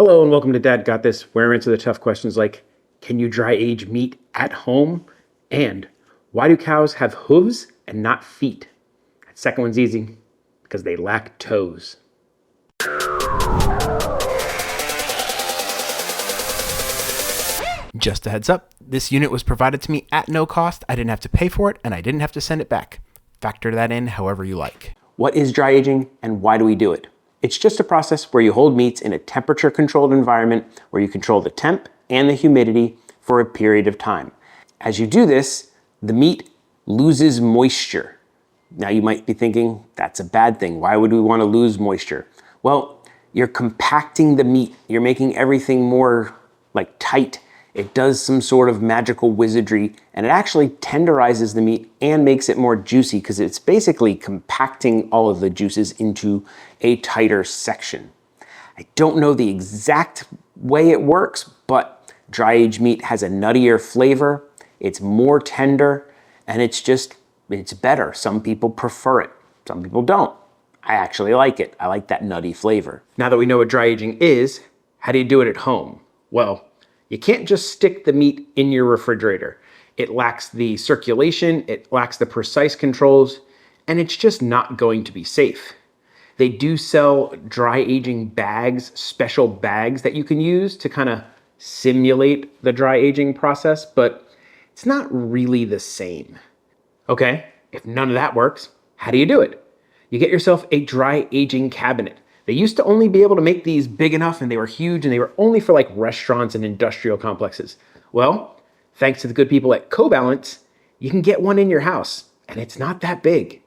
Hello and welcome to Dad Got This, where I answer the tough questions like, can you dry age meat at home? And why do cows have hooves and not feet? That second one's easy, because they lack toes. Just a heads up, this unit was provided to me at no cost. I didn't have to pay for it, and I didn't have to send it back. Factor that in however you like. What is dry aging and why do we do it? It's just a process where you hold meats in a temperature-controlled environment where you control the temp and the humidity for a period of time. As you do this, the meat loses moisture. Now you might be thinking, that's a bad thing. Why would we want to lose moisture? Well, you're compacting the meat. You're making everything more tight. It does some sort of magical wizardry, and it actually tenderizes the meat and makes it more juicy because it's basically compacting all of the juices into a tighter section. I don't know the exact way it works, but dry aged meat has a nuttier flavor, it's more tender, and it's better. Some people prefer it, some people don't. I actually like it. I like that nutty flavor. Now that we know what dry aging is, how do you do it at home? Well, you can't just stick the meat in your refrigerator. It lacks the circulation, it lacks the precise controls, and it's just not going to be safe. They do sell dry aging bags, special bags that you can use to kind of simulate the dry aging process, but it's not really the same. Okay, if none of that works, how do you do it? You get yourself a dry aging cabinet. They used to only be able to make these big enough and they were huge and they were only for restaurants and industrial complexes. Well, thanks to the good people at CoBalance, you can get one in your house and it's not that big.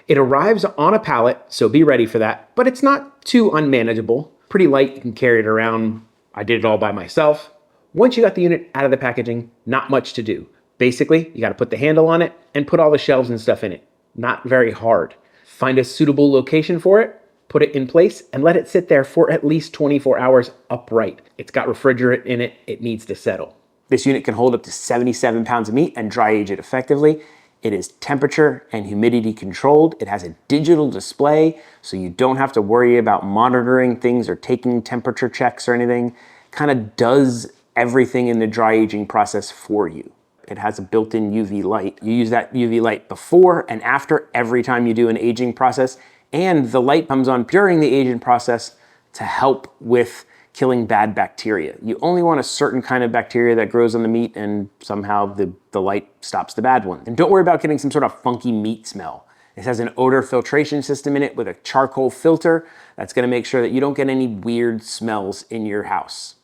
It arrives on a pallet, so be ready for that, but it's not too unmanageable. Pretty light, you can carry it around. I did it all by myself. Once you got the unit out of the packaging, not much to do. Basically, you gotta put the handle on it and put all the shelves and stuff in it. Not very hard. Find a suitable location for it, put it in place, and let it sit there for at least 24 hours upright. It's got refrigerant in it, it needs to settle. This unit can hold up to 77 pounds of meat and dry age it effectively. It is temperature and humidity controlled. It has a digital display, so you don't have to worry about monitoring things or taking temperature checks or anything. Kind of does everything in the dry aging process for you. It has a built-in UV light. You use that UV light before and after every time you do an aging process, and the light comes on during the aging process to help with killing bad bacteria. You only want a certain kind of bacteria that grows on the meat, and somehow the light stops the bad one. And don't worry about getting some sort of funky meat smell. It has an odor filtration system in it with a charcoal filter that's gonna make sure that you don't get any weird smells in your house.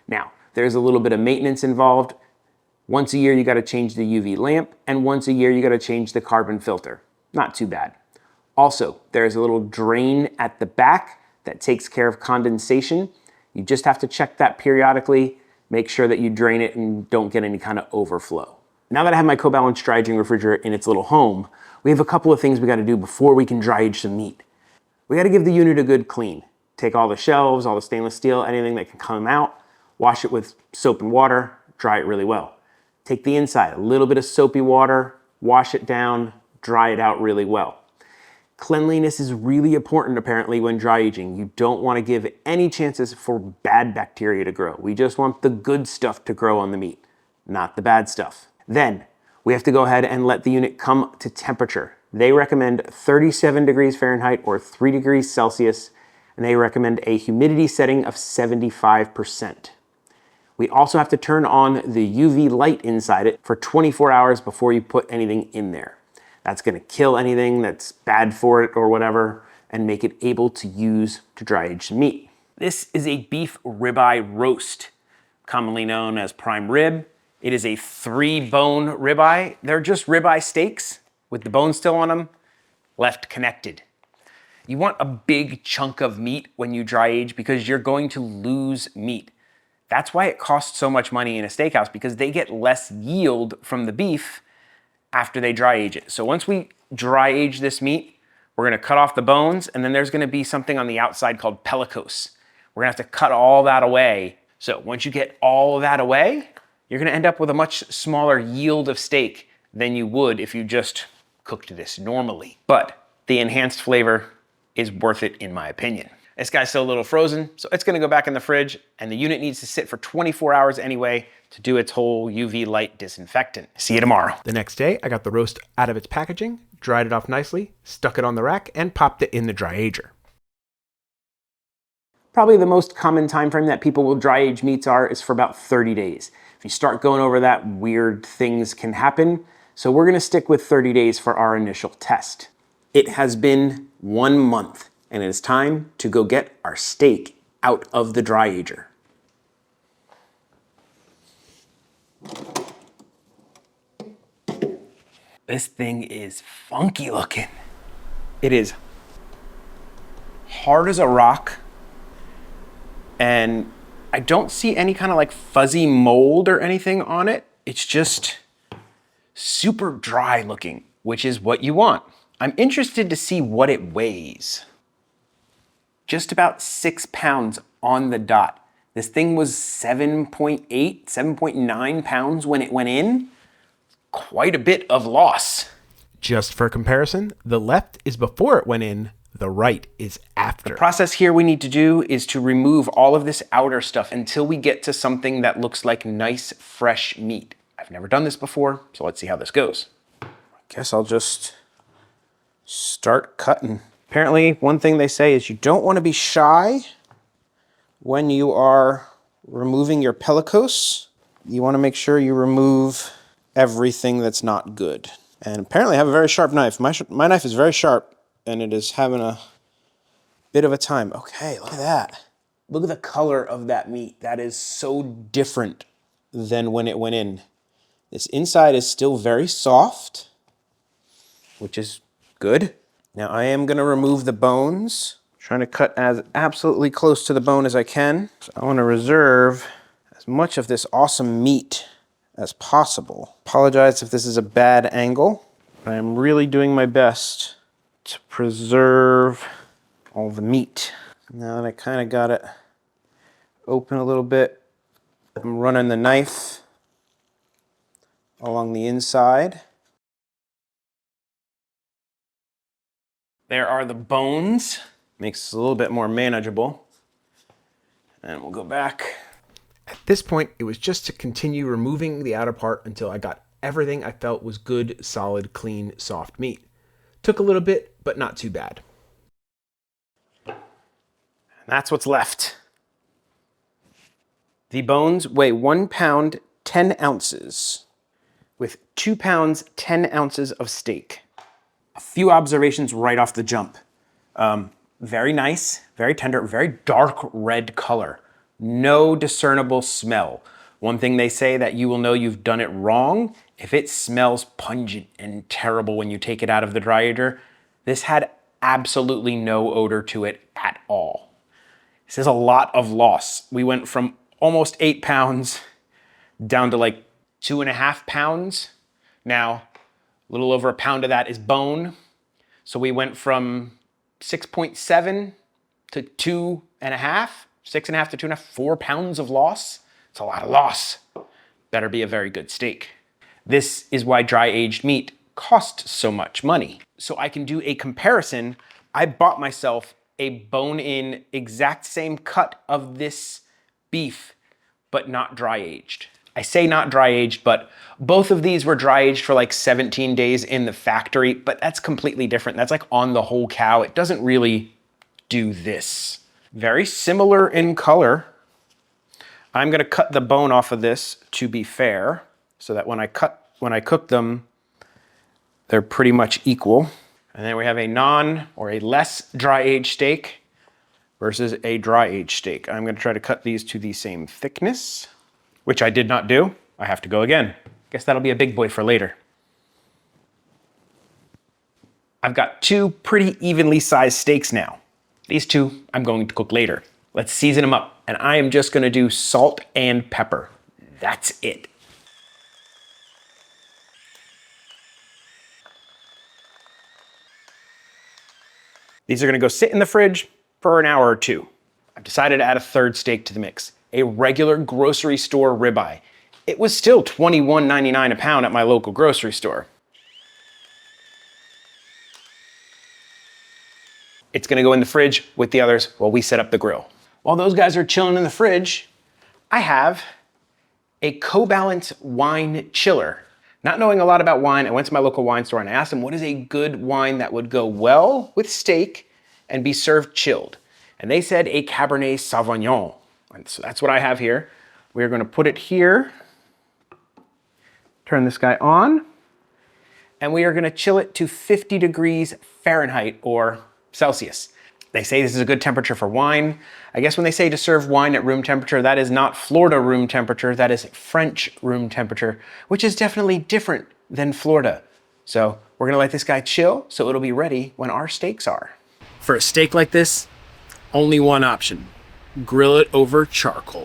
Now, there's a little bit of maintenance involved. Once a year, you gotta change the UV lamp, and once a year, you gotta change the carbon filter. Not too bad. Also, there's a little drain at the back that takes care of condensation. You just have to check that periodically, make sure that you drain it and don't get any kind of overflow. Now that I have my CoBalance dry aging refrigerator in its little home, we have a couple of things we gotta do before we can dry age some meat. We gotta give the unit a good clean. Take all the shelves, all the stainless steel, anything that can come out, wash it with soap and water, dry it really well. Take the inside, a little bit of soapy water, wash it down, dry it out really well. Cleanliness is really important apparently when dry aging. You don't want to give any chances for bad bacteria to grow. We just want the good stuff to grow on the meat, not the bad stuff. Then we have to go ahead and let the unit come to temperature. They recommend 37 degrees Fahrenheit or 3 degrees Celsius, and they recommend a humidity setting of 75%. We also have to turn on the UV light inside it for 24 hours before you put anything in there. That's gonna kill anything that's bad for it or whatever and make it able to use to dry age some meat. This is a beef ribeye roast, commonly known as prime rib. It is a 3-bone ribeye. They're just ribeye steaks with the bone still on them, left connected. You want a big chunk of meat when you dry age because you're going to lose meat. That's why it costs so much money in a steakhouse, because they get less yield from the beef after they dry age it. So once we dry age this meat, we're gonna cut off the bones, and then there's gonna be something on the outside called pellicose. We're gonna have to cut all that away. So once you get all of that away, you're gonna end up with a much smaller yield of steak than you would if you just cooked this normally. But the enhanced flavor is worth it in my opinion. This guy's still a little frozen, so it's gonna go back in the fridge, and the unit needs to sit for 24 hours anyway to do its whole UV light disinfectant. See you tomorrow. The next day, I got the roast out of its packaging, dried it off nicely, stuck it on the rack, and popped it in the dry ager. Probably the most common time frame that people will dry age meats is for about 30 days. If you start going over that, weird things can happen. So we're gonna stick with 30 days for our initial test. It has been 1 month, and it is time to go get our steak out of the dry ager. This thing is funky looking. It is hard as a rock, and I don't see any kind of like fuzzy mold or anything on it. It's just super dry looking, which is what you want. I'm interested to see what it weighs. Just about 6 pounds on the dot. This thing was 7.8, 7.9 pounds when it went in. Quite a bit of loss. Just for comparison, the left is before it went in, the right is after. The process here we need to do is to remove all of this outer stuff until we get to something that looks like nice, fresh meat. I've never done this before, so let's see how this goes. I guess I'll just start cutting. Apparently, one thing they say is you don't want to be shy when you are removing your pellicose. You want to make sure you remove everything that's not good. And apparently I have a very sharp knife. My knife is very sharp, and it is having a bit of a time. Okay, look at that. Look at the color of that meat. That is so different than when it went in. This inside is still very soft, which is good. Now I am gonna remove the bones. I'm trying to cut as absolutely close to the bone as I can. So I wanna reserve as much of this awesome meat as possible. Apologize if this is a bad angle, but I am really doing my best to preserve all the meat. Now that I kind of got it open a little bit, I'm running the knife along the inside. There are the bones. Makes it a little bit more manageable. And we'll go back. At this point, it was just to continue removing the outer part until I got everything I felt was good, solid, clean, soft meat. Took a little bit, but not too bad. And that's what's left. The bones weigh 1 pound, 10 ounces, with 2 pounds, 10 ounces of steak. A few observations right off the jump. Very nice, very tender, very dark red color. No discernible smell. One thing they say that you will know you've done it wrong if it smells pungent and terrible when you take it out of the dry ager. This had absolutely no odor to it at all. This is a lot of loss. We went from almost 8 pounds down to like 2.5 pounds. Now, a little over a pound of that is bone. So we went from 6.7 to 2.5, 6.5 to 2.5, 4 pounds of loss. It's a lot of loss. Better be a very good steak. This is why dry aged meat costs so much money. So I can do a comparison. I bought myself a bone-in exact same cut of this beef, but not dry aged. I say not dry aged, but both of these were dry aged for like 17 days in the factory, but that's completely different. That's like on the whole cow. It doesn't really do this. Very similar in color. I'm gonna cut the bone off of this to be fair, so that when I cook them, they're pretty much equal. And then we have a non or a less dry aged steak versus a dry aged steak. I'm gonna try to cut these to the same thickness, which I did not do. I have to go again. Guess that'll be a big boy for later. I've got 2 pretty evenly sized steaks now. These 2 I'm going to cook later. Let's season them up. And I am just gonna do salt and pepper. That's it. These are gonna go sit in the fridge for an hour or 2. I've decided to add a third steak to the mix, a regular grocery store ribeye. It was still $21.99 a pound at my local grocery store. It's gonna go in the fridge with the others while we set up the grill. While those guys are chilling in the fridge, I have a CoBalance wine chiller. Not knowing a lot about wine, I went to my local wine store and I asked them what is a good wine that would go well with steak and be served chilled. And they said a Cabernet Sauvignon. And so that's what I have here. We're gonna put it here, turn this guy on, and we are gonna chill it to 50 degrees Fahrenheit or Celsius. They say this is a good temperature for wine. I guess when they say to serve wine at room temperature, that is not Florida room temperature, that is French room temperature, which is definitely different than Florida. So we're gonna let this guy chill so it'll be ready when our steaks are. For a steak like this, only one option. Grill it over charcoal.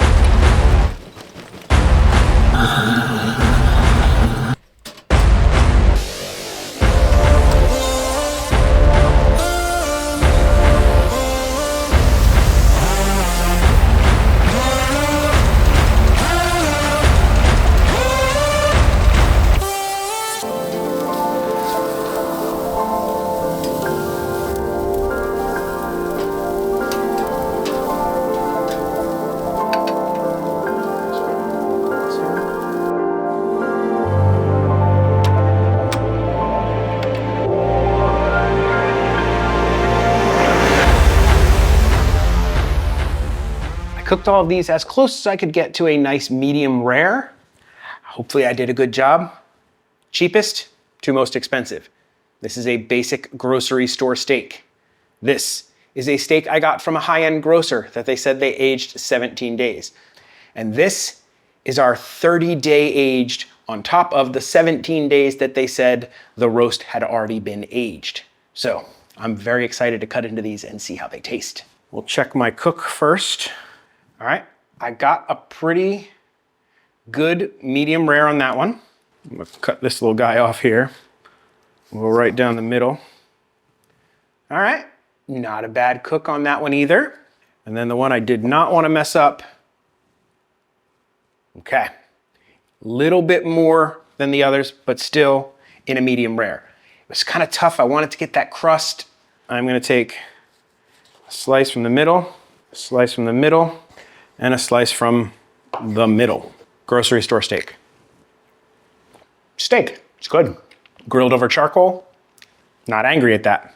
Cooked all of these as close as I could get to a nice medium rare. Hopefully I did a good job. Cheapest to most expensive. This is a basic grocery store steak. This is a steak I got from a high-end grocer that they said they aged 17 days. And this is our 30-day aged on top of the 17 days that they said the roast had already been aged. So I'm very excited to cut into these and see how they taste. We'll check my cook first. All right, I got a pretty good medium rare on that one. I'm gonna cut this little guy off here. We'll go right down the middle. All right, not a bad cook on that one either. And then the one I did not want to mess up. Okay, little bit more than the others, but still in a medium rare. It was kind of tough. I wanted to get that crust. I'm gonna take a slice from the middle, a slice from the middle, and a slice from the middle. Grocery store steak. Steak, it's good. Grilled over charcoal, not angry at that.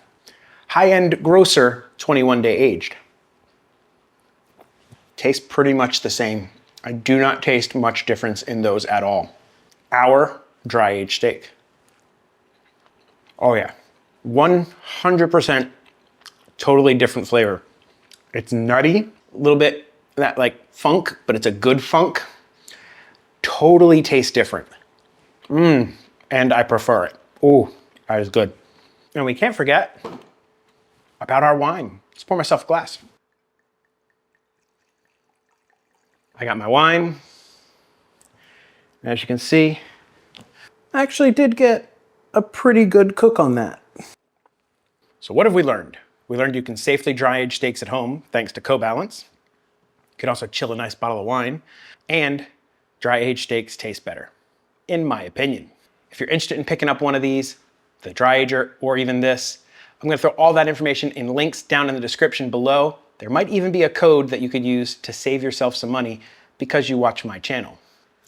High-end grocer, 21-day aged. Tastes pretty much the same. I do not taste much difference in those at all. Our dry aged steak. Oh yeah, 100% totally different flavor. It's nutty, a little bit that like funk, but it's a good funk. Totally tastes different. And I prefer it. Oh, that is good. And we can't forget about our wine. Let's pour myself a glass. I got my wine. As you can see, I actually did get a pretty good cook on that. So what have we learned? We learned you can safely dry age steaks at home thanks to CoBalance. You can also chill a nice bottle of wine, and dry aged steaks taste better, in my opinion. If you're interested in picking up one of these, the dry ager, or even this, I'm gonna throw all that information in links down in the description below. There might even be a code that you could use to save yourself some money because you watch my channel.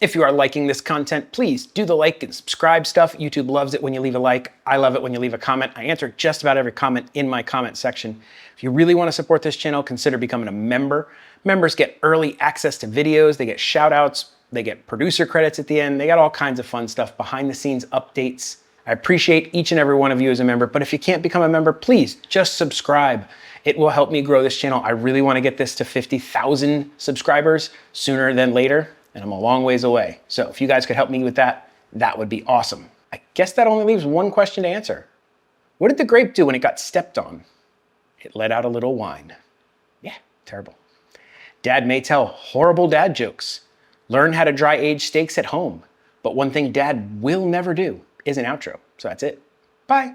If you are liking this content, please do the like and subscribe stuff. YouTube loves it when you leave a like. I love it when you leave a comment. I answer just about every comment in my comment section. If you really want to support this channel, consider becoming a member. Members get early access to videos, they get shout outs, they get producer credits at the end, they got all kinds of fun stuff, behind the scenes updates. I appreciate each and every one of you as a member, but if you can't become a member, please just subscribe. It will help me grow this channel. I really want to get this to 50,000 subscribers sooner than later, and I'm a long ways away. So if you guys could help me with that, that would be awesome. I guess that only leaves one question to answer. What did the grape do when it got stepped on? It let out a little wine. Yeah, terrible. Dad may tell horrible dad jokes. Learn how to dry age steaks at home. But one thing Dad will never do is an outro. So that's it. Bye.